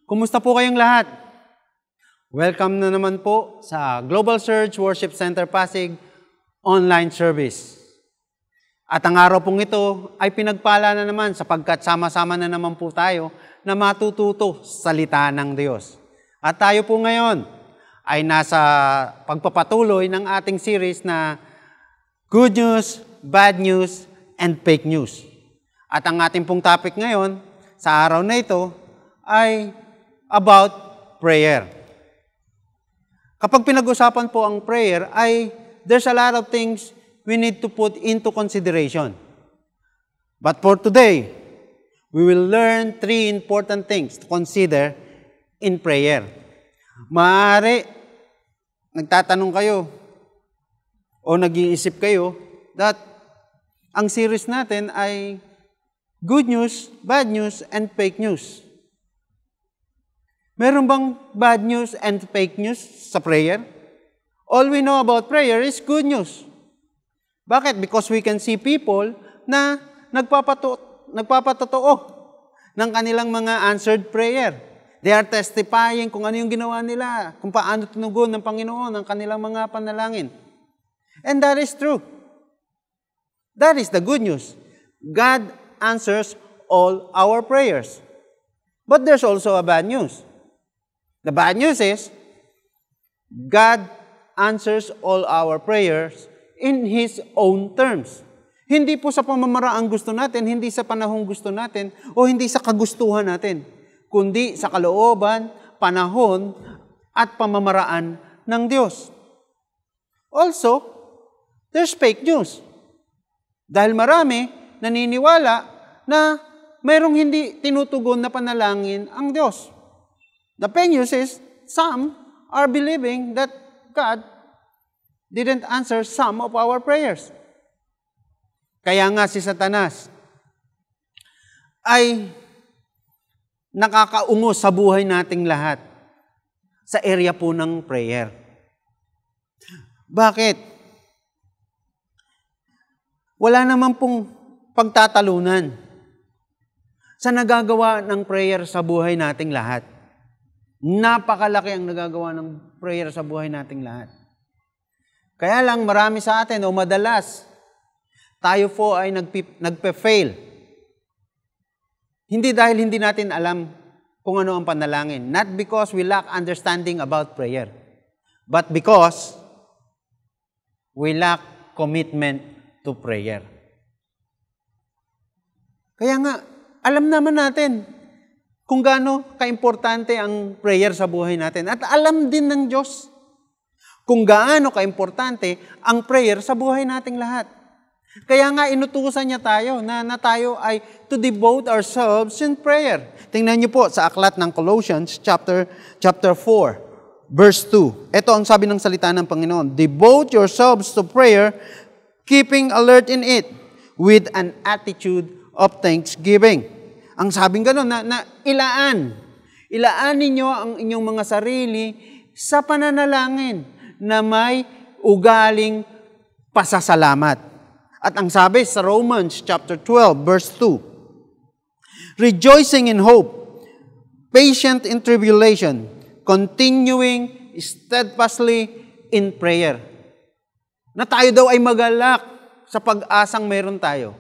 Kumusta po kayong lahat? Welcome na naman po sa Global Surge Worship Center Pasig online service. At ang araw pong ito ay pinagpala na naman sapagkat sama-sama na naman po tayo na matututo sa salita ng Diyos. At tayo po ngayon ay nasa pagpapatuloy ng ating series na Good News, Bad News, and Fake News. At ang ating pong topic ngayon sa araw na ito ay about prayer. Kapag pinag-usapan po ang prayer ay there's a lot of things we need to put into consideration. But for today, we will learn 3 important things to consider in prayer. Maaari, nagtatanong kayo o nag-iisip kayo that ang series natin ay good news, bad news, and fake news. Meron bang bad news and fake news sa prayer? All we know about prayer is good news. Bakit? Because we can see people na nagpapatotoo ng kanilang mga answered prayer. They are testifying kung ano yung ginawa nila, kung paano tinugon ng Panginoon ang kanilang mga panalangin. And that is true. That is the good news. God answers all our prayers. But there's also a bad news. The bad news is, God answers all our prayers in His own terms. Hindi po sa pamamaraang gusto natin, hindi sa panahong gusto natin, o hindi sa kagustuhan natin, kundi sa kalooban, panahon, at pamamaraan ng Diyos. Also, there's fake news. Dahil marami naniniwala na mayroong hindi tinutugon na panalangin ang Diyos. The fake news is, some are believing that God didn't answer some of our prayers. Kaya nga si Satanas ay nakakaungo sa buhay nating lahat sa area po ng prayer. Bakit? Wala naman pong pagtatalunan sa nagagawa ng prayer sa buhay nating lahat. Napakalaki ang nagagawa ng prayer sa buhay nating lahat. Kaya lang marami sa atin o madalas, tayo po ay nagpe-fail. Hindi dahil hindi natin alam kung ano ang panalangin. Not because we lack understanding about prayer, but because we lack commitment to prayer. Kaya nga, alam naman natin kung gaano kaimportante ang prayer sa buhay natin. At alam din ng Diyos kung gaano kaimportante ang prayer sa buhay nating lahat. Kaya nga inutusan niya tayo na tayo ay to devote ourselves in prayer. Tingnan niyo po sa aklat ng Colossians chapter 4, verse 2. Ito ang sabi ng salita ng Panginoon. Devote yourselves to prayer, keeping alert in it, with an attitude of thanksgiving. Ang sabing gano'n, na ilaan ninyo ang inyong mga sarili sa pananalangin na may ugaling pasasalamat. At ang sabi sa Romans chapter 12, verse 2, rejoicing in hope, patient in tribulation, continuing steadfastly in prayer. Na tayo daw ay magalak sa pag-asang meron tayo.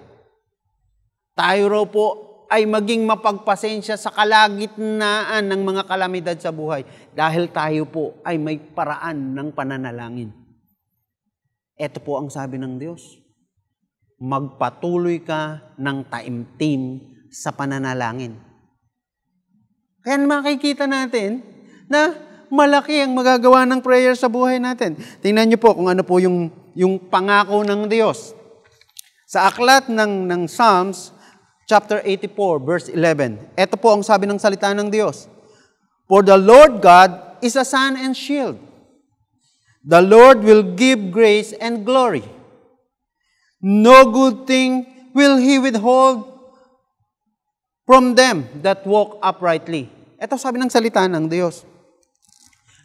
Tayo raw po ay maging mapagpasensya sa kalagitnaan ng mga kalamidad sa buhay dahil tayo po ay may paraan ng pananalangin. Ito po ang sabi ng Diyos. Magpatuloy ka ng taimtim sa pananalangin. Kaya makikita natin na malaki ang magagawa ng prayer sa buhay natin. Tingnan niyo po kung ano po yung pangako ng Diyos. Sa aklat ng Psalms, chapter 84, verse 11. Ito po ang sabi ng salita ng Diyos. For the Lord God is a sun and shield. The Lord will give grace and glory. No good thing will He withhold from them that walk uprightly. Ito sabi ng salita ng Diyos.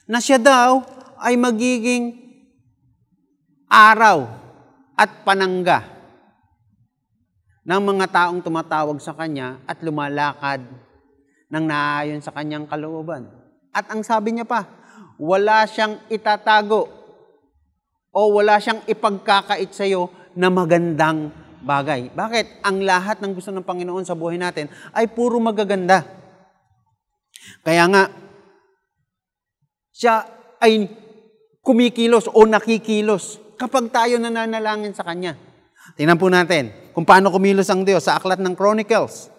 Na siya daw ay magiging araw at panangga ng mga taong tumatawag sa Kanya at lumalakad ng naayon sa kanyang kalooban. At ang sabi niya pa, wala siyang itatago o wala siyang ipagkakait sa iyo na magandang bagay. Bakit? Ang lahat ng gusto ng Panginoon sa buhay natin ay puro magaganda. Kaya nga, siya ay kumikilos o nakikilos kapag tayo nananalangin sa Kanya. Tingnan po natin kung paano kumilos ang Diyos sa aklat ng Chronicles.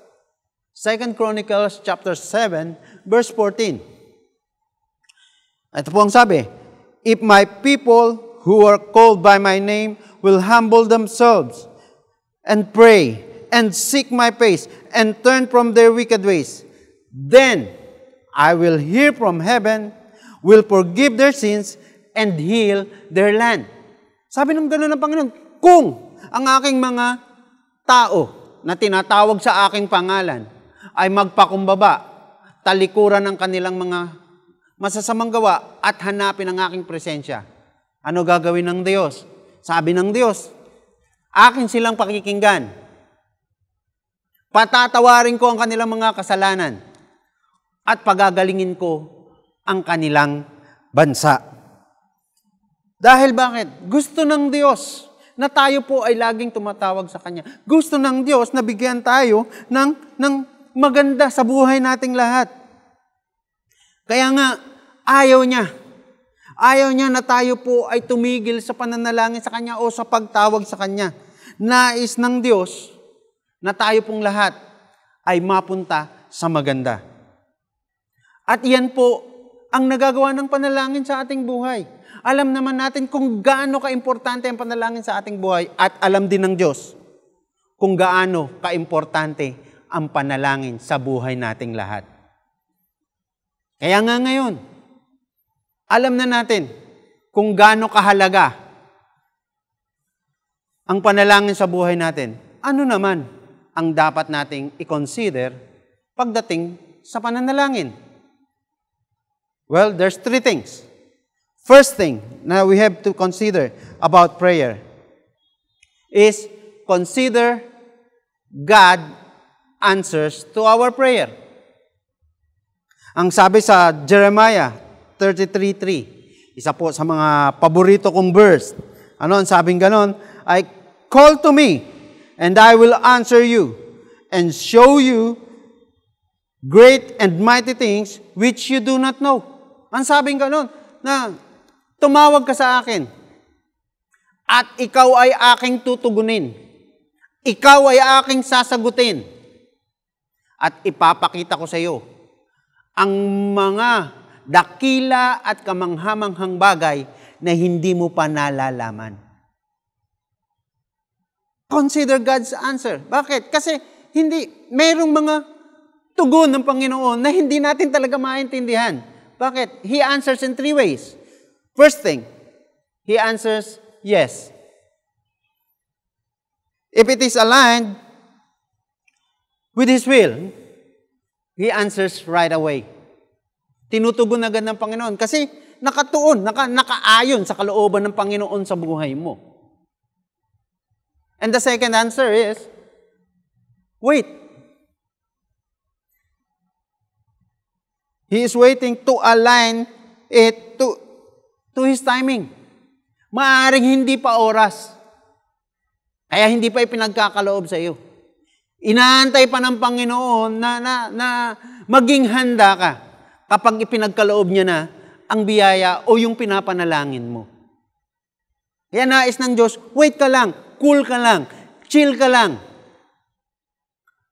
2 Chronicles chapter 7, verse 14. Ito po ang sabi, if my people who are called by my name will humble themselves and pray and seek my face and turn from their wicked ways, then I will hear from heaven, will forgive their sins, and heal their land. Sabi ng gano'n ng Panginoon, kung ang aking mga tao na tinatawag sa aking pangalan ay magpakumbaba, talikuran ng kanilang mga masasamang gawa at hanapin ang aking presensya, ano gagawin ng Diyos? Sabi ng Diyos, akin silang pakikinggan. Patatawarin ko ang kanilang mga kasalanan at pagagalingin ko ang kanilang bansa. Dahil bakit? Gusto ng Diyos na tayo po ay laging tumatawag sa Kanya. Gusto ng Diyos na bigyan tayo ng maganda sa buhay nating lahat. Kaya nga, ayaw niya. Ayaw niya na tayo po ay tumigil sa pananalangin sa Kanya o sa pagtawag sa Kanya. Nais ng Diyos na tayo pong lahat ay mapunta sa maganda. At iyan po ang nagagawa ng panalangin sa ating buhay. Alam naman natin kung gaano kaimportante ang panalangin sa ating buhay at alam din ng Diyos kung gaano kaimportante ang panalangin sa buhay nating lahat. Kaya nga ngayon, alam na natin kung gaano kahalaga ang panalangin sa buhay natin. Ano naman ang dapat nating i-consider pagdating sa pananalangin? Well, there's 3 things. First thing na we have to consider about prayer is consider God answers to our prayer. Ang sabi sa Jeremiah 33:3, isa po sa mga paborito kong verse. Ano ang sabing ganon? I call to me, and I will answer you, and show you great and mighty things which you do not know. Ang sabing ganon, na tumawag ka sa akin, at ikaw ay aking tutugunin. Ikaw ay aking sasagutin. At ipapakita ko sa iyo ang mga dakila at kamanghamanghang bagay na hindi mo pa nalalaman. Consider God's answer. Bakit? Kasi mayroong mga tugon ng Panginoon na hindi natin talaga maintindihan. Bakit? He answers in 3 ways. First thing, He answers yes. If it is aligned with His will, He answers right away. Tinutugon agad ng Panginoon kasi nakaayon sa kalooban ng Panginoon sa buhay mo. And the second answer is, wait. He is waiting to align it to His timing. Maaaring hindi pa oras. Kaya hindi pa ipinagkakaloob sa iyo. Inaantay pa ng Panginoon na maging handa ka kapag ipinagkaloob niya na ang biyaya o yung pinapanalangin mo. Kaya nais ng Diyos, wait ka lang, cool ka lang, chill ka lang.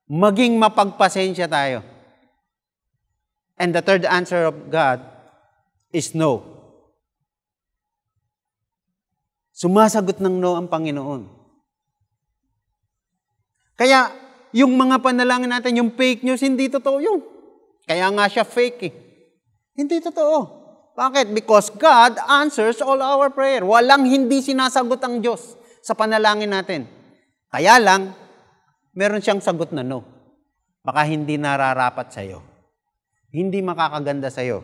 Maging mapagpasensya tayo. And the third answer of God is no. Sumasagot ng no ang Panginoon. Kaya, yung mga panalangin natin, yung fake news, hindi totoo yun. Kaya nga siya fake eh. Hindi totoo. Bakit? Because God answers all our prayer. Walang hindi sinasagot ang Diyos sa panalangin natin. Kaya lang, meron siyang sagot na no. Baka hindi nararapat sa iyo. Hindi makakaganda sa iyo.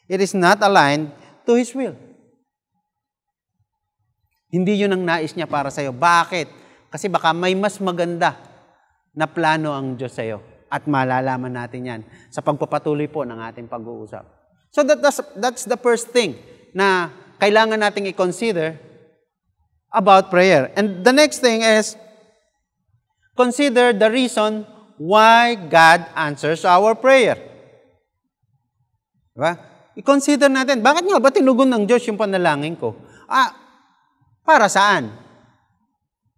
It is not aligned to His will. Hindi yun ang nais niya para sa iyo. Bakit? Kasi baka may mas maganda na plano ang Diyos sa iyo. At malalaman natin yan sa pagpapatuloy po ng ating pag-uusap. So that's the first thing na kailangan nating i-consider about prayer. And the next thing is, consider the reason why God answers our prayer. Diba? I-consider natin, bakit nga ba tinugon ng Diyos yung panalangin ko? Para saan?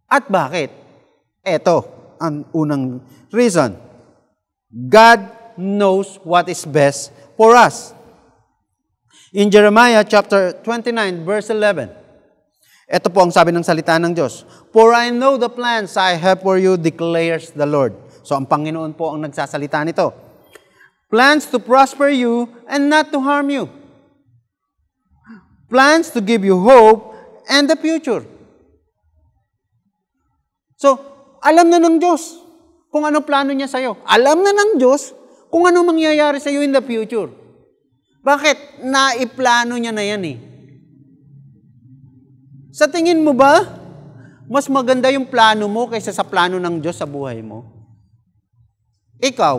At bakit? Eto, ang unang reason. God knows what is best for us. In Jeremiah chapter 29, verse 11, ito po ang sabi ng salita ng Diyos. For I know the plans I have for you, declares the Lord. So ang Panginoon po ang nagsasalita nito. Plans to prosper you and not to harm you. Plans to give you hope and the future. So, alam na ng Diyos kung ano plano niya sa'yo. Alam na ng Diyos kung ano mangyayari sa'yo in the future. Bakit? Naiplano niya na yan eh. Sa tingin mo ba, mas maganda yung plano mo kaysa sa plano ng Diyos sa buhay mo? Ikaw,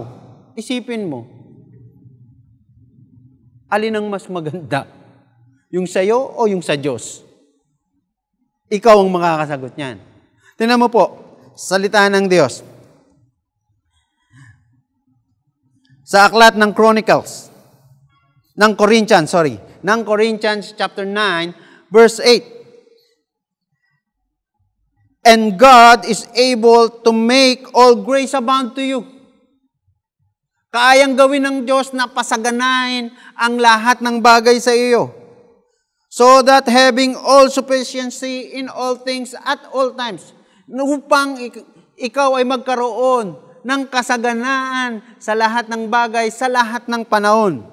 isipin mo, alin ang mas maganda? Yung sa'yo o yung sa Diyos? Ikaw ang makakasagot niyan. Tingnan mo po, salita ng Diyos. Sa aklat ng Corinthians chapter 9, verse 8. And God is able to make all grace abound to you. Kayang gawin ng Diyos na pasaganahin ang lahat ng bagay sa iyo. So that having all sufficiency in all things at all times, upang ikaw ay magkaroon ng kasaganaan sa lahat ng bagay, sa lahat ng panahon.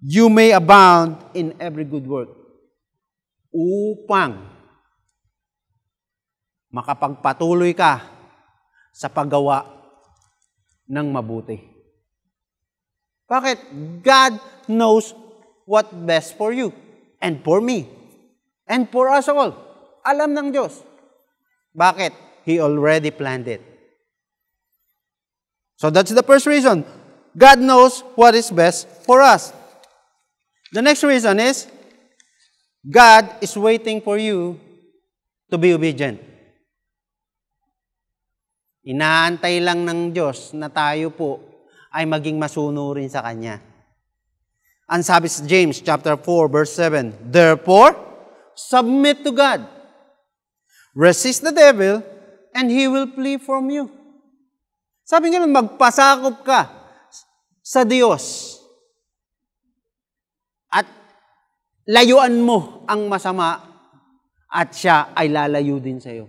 You may abound in every good work. Upang makapagpatuloy ka sa paggawa ng mabuti. Bakit? God knows what best for you and for me and for us all. Alam ng Diyos. Bakit? He already planned it. So that's the first reason. God knows what is best for us. The next reason is, God is waiting for you to be obedient. Inaantay lang ng Diyos na tayo po ay maging masunurin sa Kanya. Ang sabi sa James chapter 4, verse 7, therefore, submit to God. Resist the devil, and he will flee from you. Sabi nga, magpasakop ka sa Diyos. At layuan mo ang masama at siya ay lalayo din sa iyo.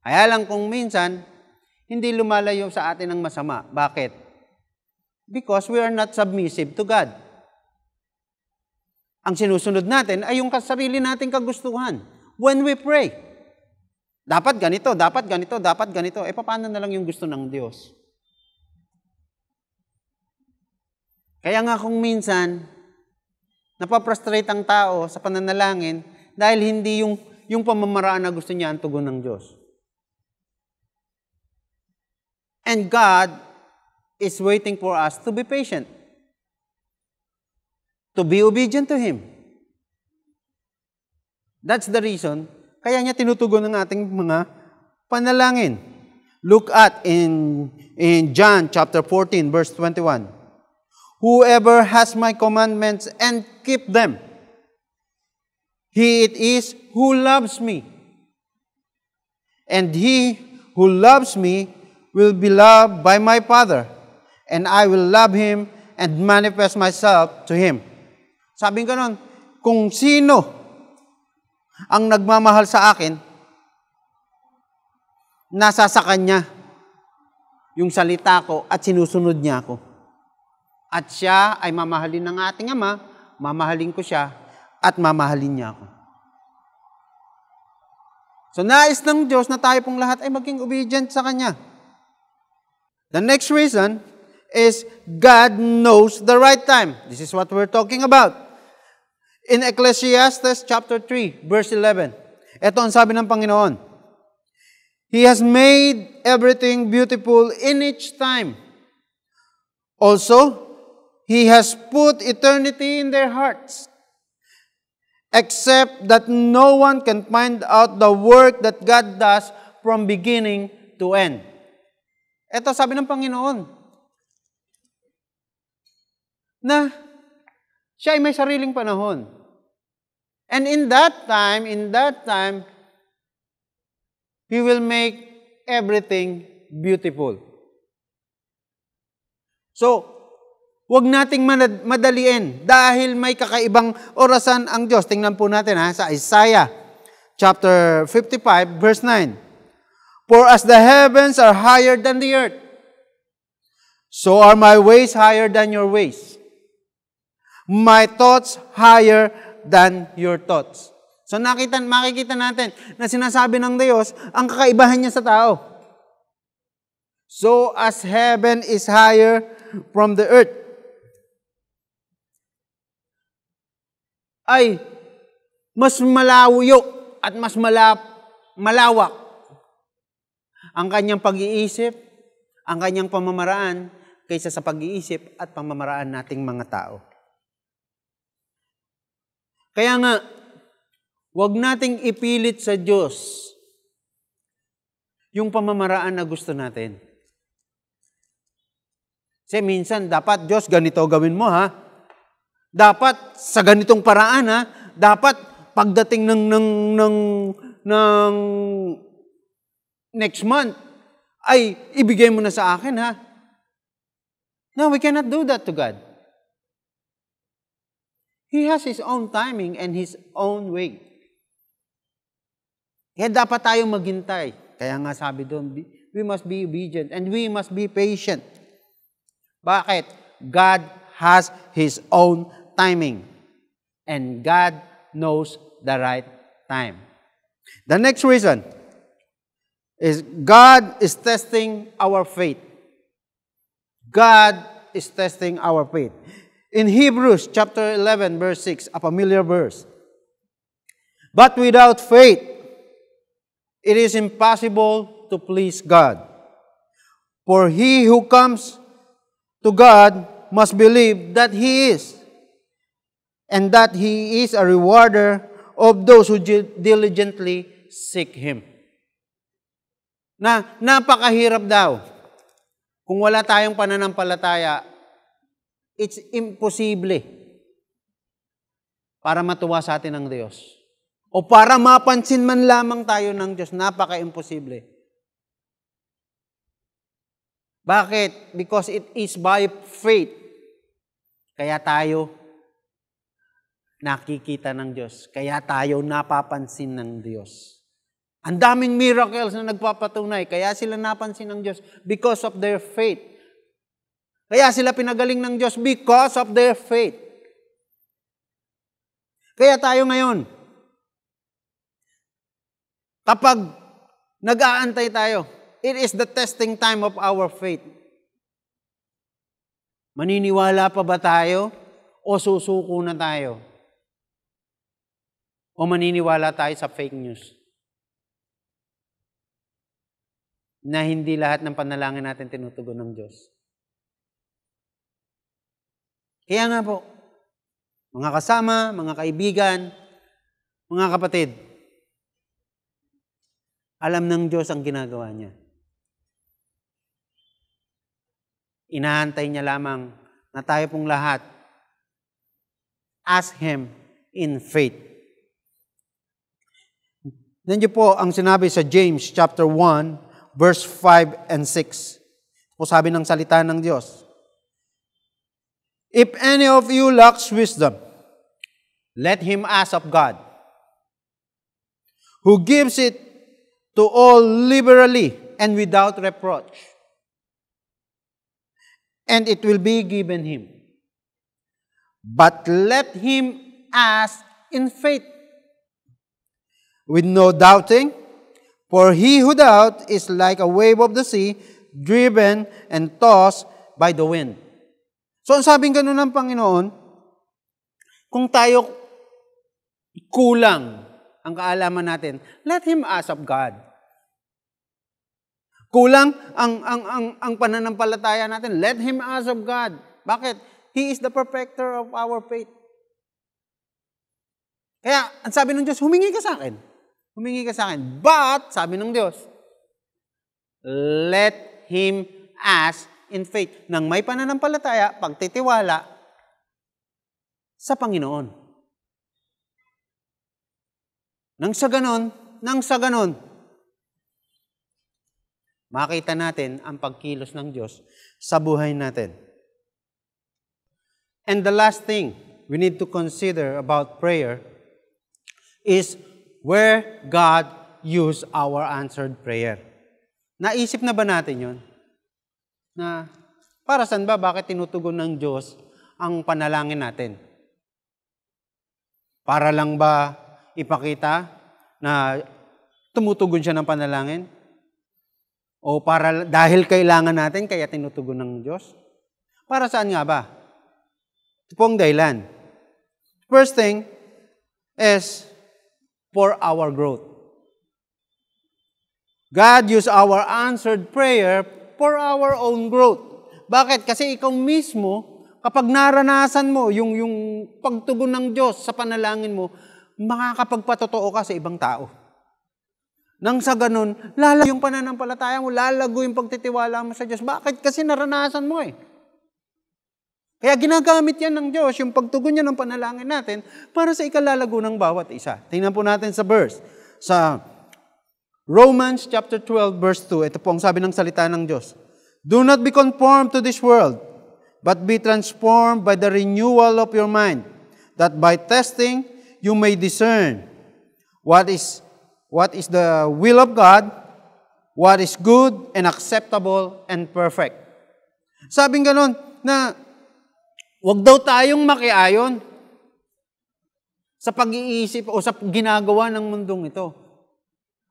Kaya lang kung minsan, hindi lumalayo sa atin ang masama. Bakit? Because we are not submissive to God. Ang sinusunod natin ay yung sarili nating kagustuhan. When we pray, dapat ganito, dapat ganito, dapat ganito. Paano na lang yung gusto ng Diyos? Kaya nga kung minsan, napaprostrate ang tao sa pananalangin dahil hindi yung pamamaraan na gusto niya ang tugon ng Diyos. And God is waiting for us to be patient, to be obedient to Him. That's the reason, kaya niya tinutugon ng ating mga panalangin. Look at in John chapter 14, verse 21. Whoever has my commandments and keep them, he it is who loves me. And he who loves me will be loved by my Father, and I will love him and manifest myself to him. Sabi ko nun, kung sino ang nagmamahal sa akin, nasa sa kanya yung salita ko at sinusunod niya ako. At siya ay mamahalin ng ating Ama, mamahalin ko siya, at mamahalin niya ako. So, nais ng Diyos na tayo pong lahat ay maging obedient sa Kanya. The next reason is God knows the right time. This is what we're talking about. In Ecclesiastes chapter 3, verse 11, ito ang sabi ng Panginoon, He has made everything beautiful in each time. Also, He has put eternity in their hearts, except that no one can find out the work that God does from beginning to end. Ito sabi ng Panginoon, na siya ay may sariling panahon. And in that time, He will make everything beautiful. So, huwag nating madaliin dahil may kakaibang orasan ang Diyos. Tingnan po natin sa Isaiah chapter 55 verse 9. For as the heavens are higher than the earth, so are my ways higher than your ways. My thoughts higher than your thoughts. So makikita natin na sinasabi ng Diyos ang kakaibahan niya sa tao. So as heaven is higher from the earth, ay mas malayo at mas malawak ang kanyang pag-iisip, ang kanyang pamamaraan kaysa sa pag-iisip at pamamaraan nating mga tao. Kaya nga, huwag nating ipilit sa Diyos yung pamamaraan na gusto natin. Kasi minsan, dapat, Diyos, ganito gawin mo, ha? Dapat, sa ganitong paraan, ha? Dapat, pagdating ng next month, ay ibigay mo na sa akin, ha? No, we cannot do that to God. He has His own timing and His own way. Kaya dapat tayong maghintay. Kaya nga sabi doon, we must be obedient and we must be patient. Bakit? God has His own timing. And God knows the right time. The next reason is God is testing our faith. God is testing our faith. In Hebrews chapter 11 verse 6, a familiar verse. But without faith, it is impossible to please God. For he who comes to God must believe that He is, and that He is a rewarder of those who diligently seek Him. Na napakahirap daw. Kung wala tayong pananampalataya, it's imposible para matuwa sa atin ng Diyos. O para mapansin man lamang tayo ng Diyos, napaka-imposible. Bakit? Because it is by faith. Kaya tayo nakikita ng Diyos. Kaya tayo napapansin ng Diyos. Ang daming miracles na nagpapatunay. Kaya sila napansin ng Diyos because of their faith. Kaya sila pinagaling ng Diyos because of their faith. Kaya tayo ngayon, kapag nag-aantay tayo, it is the testing time of our faith. Maniniwala pa ba tayo o susuko na tayo? O maniniwala tayo sa fake news? Na hindi lahat ng panalangin natin tinutugon ng Diyos. Kaya nga po, mga kasama, mga kaibigan, mga kapatid, alam ng Diyos ang ginagawa niya. Inahantay niya lamang na tayo pong lahat ask Him in faith. Nandiyo po ang sinabi sa James chapter 1, verse 5 and 6. O sabi ng salita ng Diyos, if any of you lacks wisdom, let him ask of God, who gives it to all liberally and without reproach, and it will be given him. But let him ask in faith, with no doubting, for he who doubts is like a wave of the sea, driven and tossed by the wind. So, ang sabing ganun ng Panginoon, kung tayo kulang ang kaalaman natin, let Him ask of God. Kulang ang pananampalataya natin. Let him ask of God. Bakit? He is the perfecter of our faith. Kaya, ang sabi ng Diyos, humingi ka sa akin. Humingi ka sa akin. But, sabi ng Diyos, let him ask in faith. Nang may pananampalataya, pagtitiwala sa Panginoon. Nang sa ganon, makita natin ang pagkilos ng Diyos sa buhay natin. And the last thing we need to consider about prayer is where God used our answered prayer. Naisip na ba natin yun? Na para saan ba, bakit tinutugon ng Diyos ang panalangin natin? Para lang ba ipakita na tumutugon siya ng panalangin? O para dahil kailangan natin, kaya tinutugon ng Diyos? Para saan nga ba? Ito pong dahilan. First thing is for our growth. God used our answered prayer for our own growth. Bakit? Kasi ikaw mismo, kapag naranasan mo yung pagtugon ng Diyos sa panalangin mo, makakapagpatotoo ka sa ibang tao. Nang sa ganun, lalago yung pananampalataya mo, lalago yung pagtitiwala mo sa Diyos. Bakit? Kasi naranasan mo eh. Kaya ginagamit yan ng Diyos, yung pagtugon niya ng panalangin natin, para sa ikalalago ng bawat isa. Tingnan po natin sa verse. Sa Romans chapter 12, verse 2, ito po ang sabi ng salita ng Diyos. Do not be conformed to this world, but be transformed by the renewal of your mind, that by testing you may discern what is the will of God, what is good and acceptable and perfect. Sabing ganon, na wag daw tayong makiayon sa pag-iisip o sa ginagawa ng mundong ito.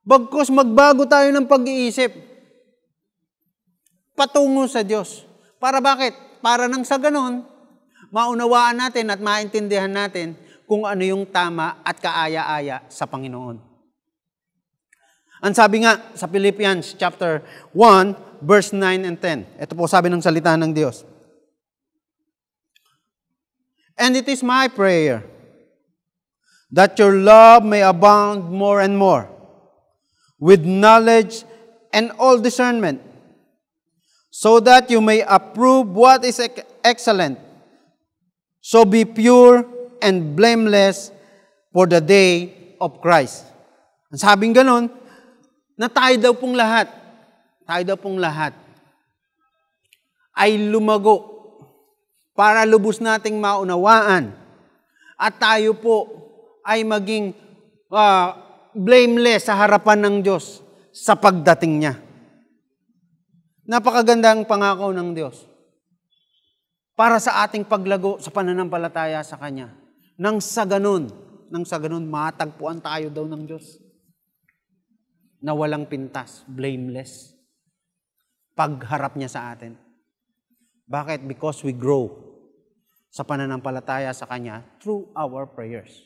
Bagkus magbago tayo ng pag-iisip patungo sa Diyos. Para bakit? Para nang sa ganon, maunawaan natin at maintindihan natin kung ano yung tama at kaaya-aya sa Panginoon. Ang sabi nga sa Philippians chapter 1, verse 9 and 10. Ito po sabi ng salita ng Diyos. And it is my prayer that your love may abound more and more with knowledge and all discernment, so that you may approve what is excellent, so be pure and blameless for the day of Christ. Ang sabing ganon, na tayo daw pong lahat ay lumago para lubos nating maunawaan at tayo po ay maging blameless sa harapan ng Diyos sa pagdating niya. Napakagandang pangako ng Diyos para sa ating paglago sa pananampalataya sa Kanya. Nang sa ganun, matagpuan tayo daw ng Diyos na walang pintas, blameless, pagharap niya sa atin. Bakit? Because we grow sa pananampalataya sa Kanya through our prayers.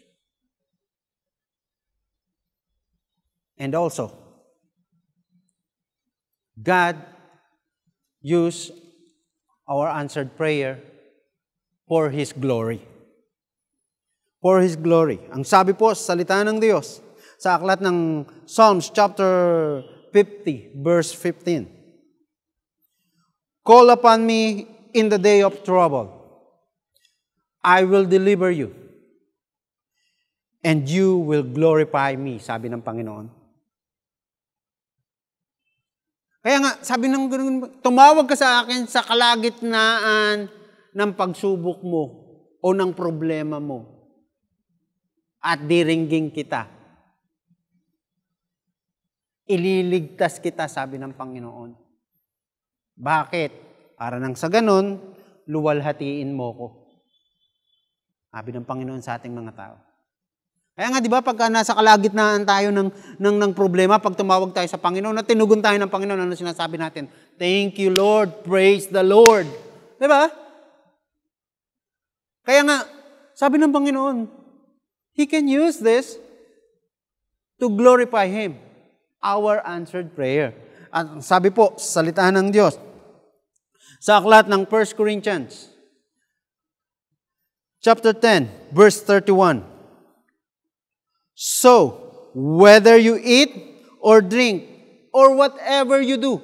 And also, God used our answered prayer for His glory. For His glory. Ang sabi po sa salita ng Diyos, sa aklat ng Psalms chapter 50, verse 15. Call upon me in the day of trouble. I will deliver you. And you will glorify me, sabi ng Panginoon. Kaya nga, sabi ng tumawag ka sa akin sa kalagitnaan ng pagsubok mo o ng problema mo at diringgin kita. Ililigtas kita, sabi ng Panginoon. Bakit? Para nang sa ganon, luwalhatiin mo ko. Sabi ng Panginoon sa ating mga tao. Kaya nga, di ba, pagka nasa kalagitnaan tayo ng problema, pag tumawag tayo sa Panginoon, at tinugon tayo ng Panginoon, ano sinasabi natin? Thank you, Lord. Praise the Lord. Di ba? Kaya nga, sabi ng Panginoon, He can use this to glorify Him. Our answered prayer. At sabi po, sa salita ng Diyos, sa aklat ng 1 Corinthians, chapter 10, verse 31. So, whether you eat or drink or whatever you do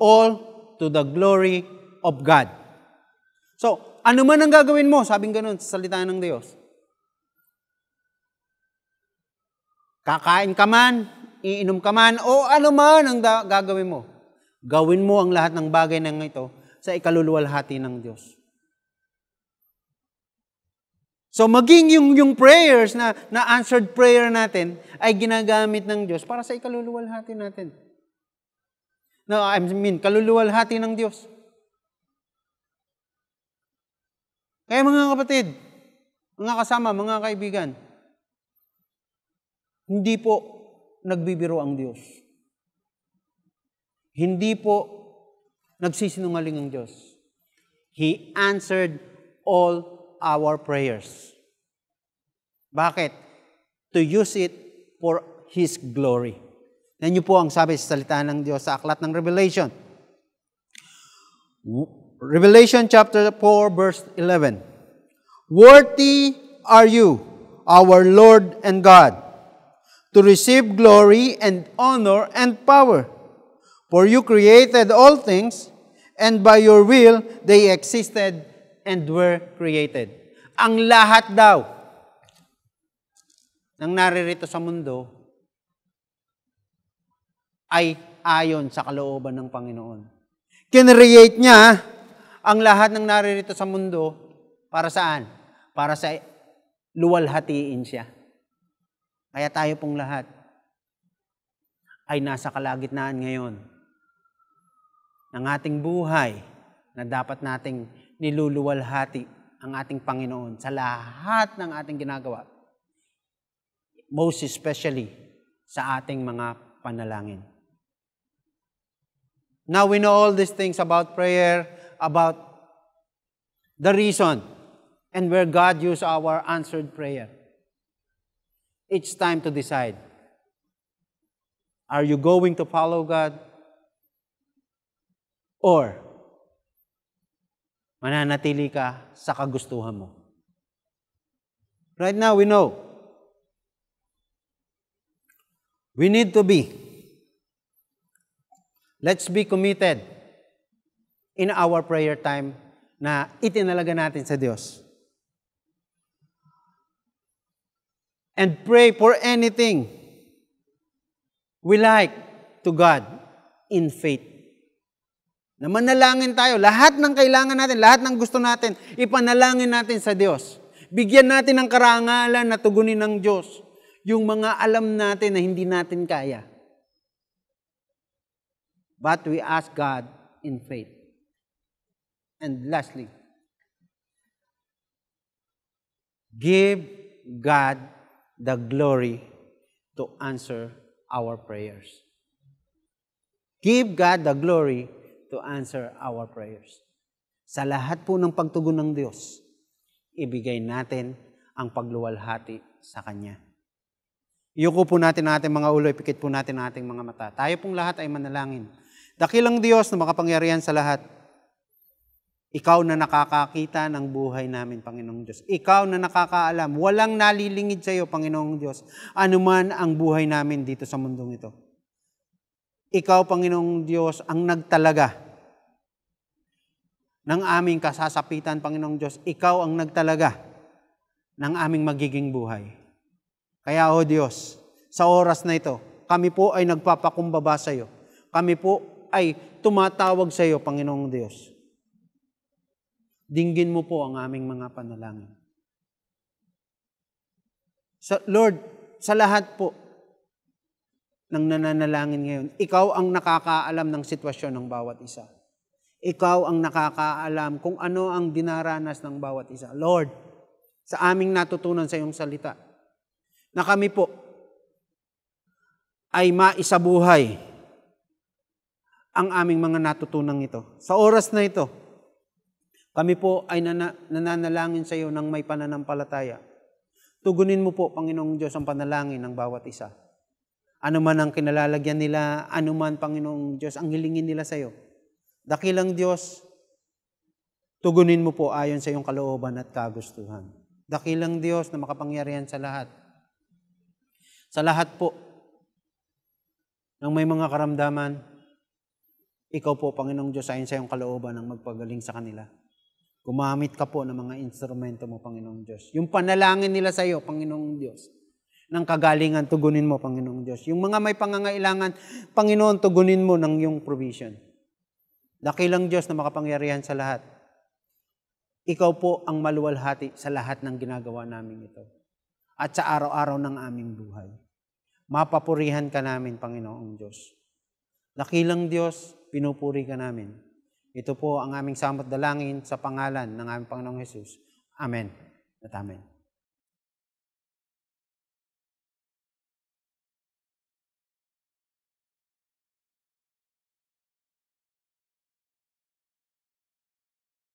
all to the glory of God. So, ano man ang gagawin mo, sabing ganun sa salita ng Diyos. Kakain ka man, iinom ka man, o ano man ang gagawin mo. Gawin mo ang lahat ng bagay ng ito sa ikaluluwalhati ng Diyos. So maging yung prayers na answered prayer natin ay ginagamit ng Diyos para sa ikaluluwalhati natin. No, I mean, kaluluwalhati ng Diyos. Kaya mga kapatid, mga kasama, mga kaibigan, hindi po nagbibiro ang Diyos. Hindi po nagsisinungaling ang Diyos. He answered all our prayers. Bakit? To use it for His glory. Yan niyo po ang sabi sa salita ng Diyos sa aklat ng Revelation. Revelation chapter 4 verse 11. Worthy are you, our Lord and God, to receive glory and honor and power. For you created all things, and by your will they existed and were created. Ang lahat daw ng naririto sa mundo ay ayon sa kalooban ng Panginoon. Kinreate niya ang lahat ng naririto sa mundo para saan? Para sa luwalhatiin siya. Kaya tayo pong lahat ay nasa kalagitnaan ngayon ng ating buhay na dapat nating niluluwalhati ang ating Panginoon sa lahat ng ating ginagawa. Most especially sa ating mga panalangin. Now we know all these things about prayer, about the reason and where God used our answered prayer. It's time to decide. Are you going to follow God? Or mananatili ka sa kagustuhan mo? Right now, we know. We need to be. Let's be committed in our prayer time na itinalaga natin sa Diyos. And pray for anything we like to God in faith. Na manalangin tayo. Lahat ng kailangan natin, lahat ng gusto natin, ipanalangin natin sa Diyos. Bigyan natin ng karangalan na tugunin ng Diyos yung mga alam natin na hindi natin kaya. But we ask God in faith. And lastly, give God the glory to answer our prayers. Give God the glory to answer our prayers. Sa lahat po ng pagtugon ng Diyos, ibigay natin ang pagluwalhati sa Kanya. Iyuko po natin ating mga ulo, ipikit po natin ating mga mata. Tayo pong lahat ay manalangin. Dakilang Diyos na makapangyarihan sa lahat, Ikaw na nakakakita ng buhay namin, Panginoong Diyos. Ikaw na nakakaalam. Walang nalilingid sa iyo, Panginoong Diyos. Anuman ang buhay namin dito sa mundong ito. Ikaw, Panginoong Diyos, ang nagtalaga ng aming kasasapitan, Panginoong Diyos. Ikaw ang nagtalaga ng aming magiging buhay. Kaya, O Diyos, sa oras na ito, kami po ay nagpapakumbaba sa iyo. Kami po ay tumatawag sa iyo, Panginoong Diyos. Dinggin mo po ang aming mga panalangin. Lord, sa lahat po ng nananalangin ngayon, Ikaw ang nakakaalam ng sitwasyon ng bawat isa. Ikaw ang nakakaalam kung ano ang dinaranas ng bawat isa. Lord, sa aming natutunan sa iyong salita, na kami po ay maisabuhay ang aming mga natutunan ito. Sa oras na ito, kami po ay nananalangin sa iyo ng may pananampalataya. Tugunin mo po, Panginoong Diyos, ang panalangin ng bawat isa. Ano man ang kinalalagyan nila, ano man, Panginoong Diyos, ang hilingin nila sa iyo. Dakilang Diyos, tugunin mo po ayon sa iyong kalooban at kagustuhan. Dakilang Diyos na makapangyarihan sa lahat. Sa lahat po ng may mga karamdaman, ikaw po, Panginoong Diyos, ayon sa iyong kalooban ang magpagaling sa kanila. Gumamit ka po ng mga instrumento mo, Panginoong Diyos. Yung panalangin nila sa iyo, Panginoong Diyos, ng kagalingan, tugunin mo, Panginoong Diyos. Yung mga may pangangailangan, Panginoon, tugunin mo ng iyong provision. Dakilang Diyos na makapangyarihan sa lahat. Ikaw po ang maluwalhati sa lahat ng ginagawa namin ito. At sa araw-araw ng aming buhay. Mapapurihan ka namin, Panginoong Diyos. Dakilang Diyos, pinupuri ka namin. Ito po ang aming samot dalangin sa pangalan ng aming Panginoong Jesus. Amen at amen.